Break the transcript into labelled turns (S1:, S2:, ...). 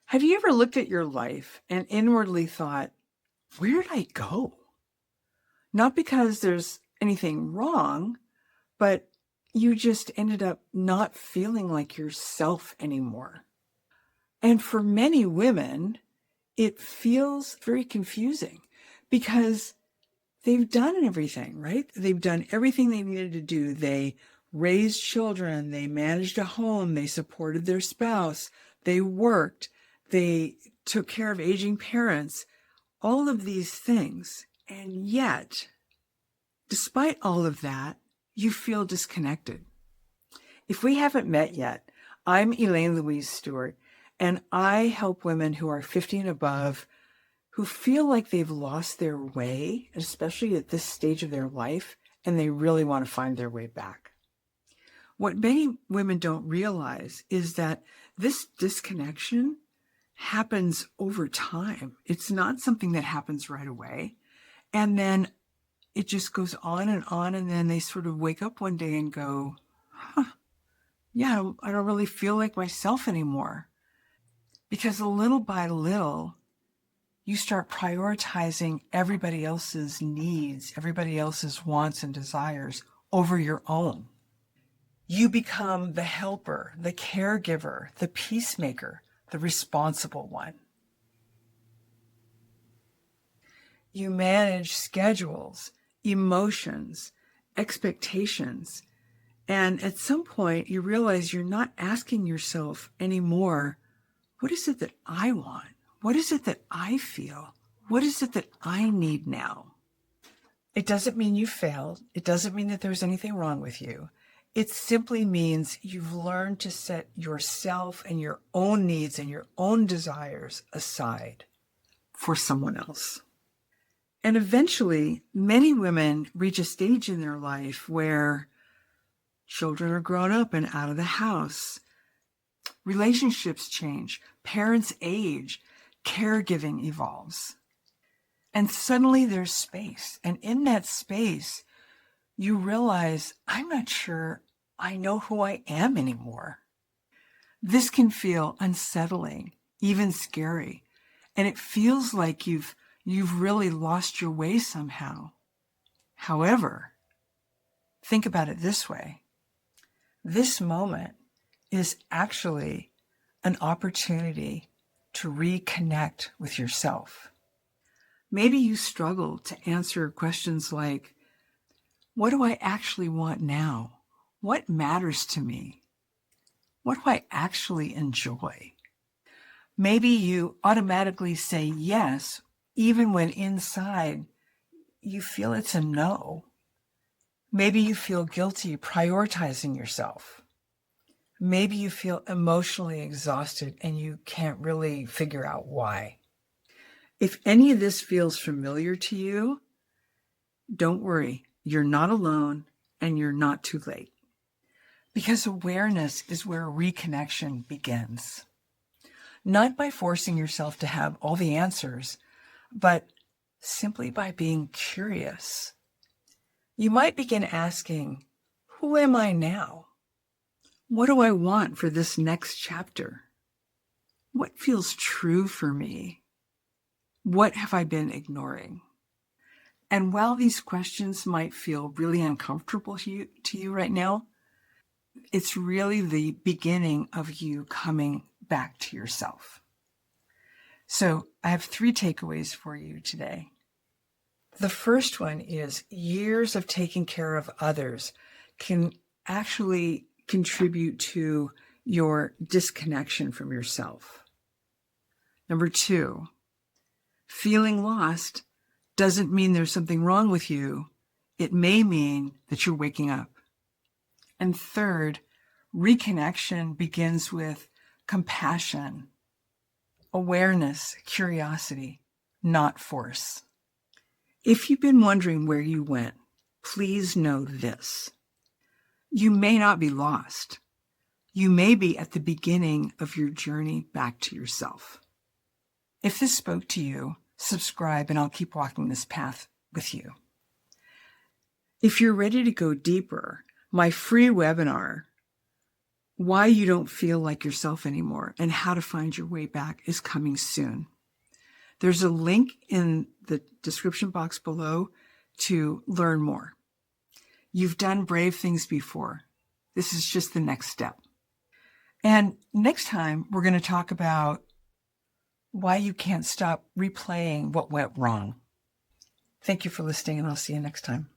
S1: Have you ever looked at your life and inwardly thought, where did I go? Not because there's anything wrong, but you just ended up not feeling like yourself anymore. And for many women, it feels very confusing because they've done everything, right? They've done everything they needed to do. They raised children, they managed a home, they supported their spouse, they worked, they took care of aging parents, all of these things. And yet, despite all of that, you feel disconnected. If we haven't met yet, I'm Elaine Louise Stewart, and I help women who are 50 and above who feel like they've lost their way, especially at this stage of their life, and they really want to find their way back. What many women don't realize is that this disconnection happens over time. It's not something that happens right away. And then it just goes on, and then they sort of wake up one day and go, yeah, I don't really feel like myself anymore. Because little by little, you start prioritizing everybody else's needs, everybody else's wants and desires over your own. You become the helper, the caregiver, the peacemaker, the responsible one. You manage schedules, emotions, expectations, and at some point you realize you're not asking yourself anymore, what is it that I want? What is it that I feel? What is it that I need now? It doesn't mean you failed. It doesn't mean that there's anything wrong with you. It simply means you've learned to set yourself and your own needs and your own desires aside for someone else. And eventually, many women reach a stage in their life where children are grown up and out of the house. Relationships change, parents age, caregiving evolves. And suddenly there's space. And in that space, you realize, I'm not sure I know who I am anymore. This can feel unsettling, even scary. And it feels like you've really lost your way somehow. However, think about it this way. This moment is actually an opportunity to reconnect with yourself. Maybe you struggle to answer questions like, what do I actually want now? What matters to me? What do I actually enjoy? Maybe you automatically say yes, even when inside you feel it's a no. Maybe you feel guilty prioritizing yourself. Maybe you feel emotionally exhausted and you can't really figure out why. If any of this feels familiar to you, don't worry. You're not alone and you're not too late. Because awareness is where reconnection begins. Not by forcing yourself to have all the answers, but simply by being curious. You might begin asking, who am I now? What do I want for this next chapter? What feels true for me? What have I been ignoring? And while these questions might feel really uncomfortable to you right now, it's really the beginning of you coming back to yourself. So I have 3 takeaways for you today. The first one is years of taking care of others can actually contribute to your disconnection from yourself. Number 2, feeling lost doesn't mean there's something wrong with you. It may mean that you're waking up. And third, reconnection begins with compassion, awareness, curiosity, not force. If you've been wondering where you went, please know this. You may not be lost. You may be at the beginning of your journey back to yourself. If this spoke to you, subscribe and I'll keep walking this path with you. If you're ready to go deeper, my free webinar, Why you don't feel like yourself anymore and how to find your way back is coming soon. There's a link in the description box below to learn more. You've done brave things before. This is just the next step. And next time, we're going to talk about why you can't stop replaying what went wrong. Thank you for listening, and I'll see you next time.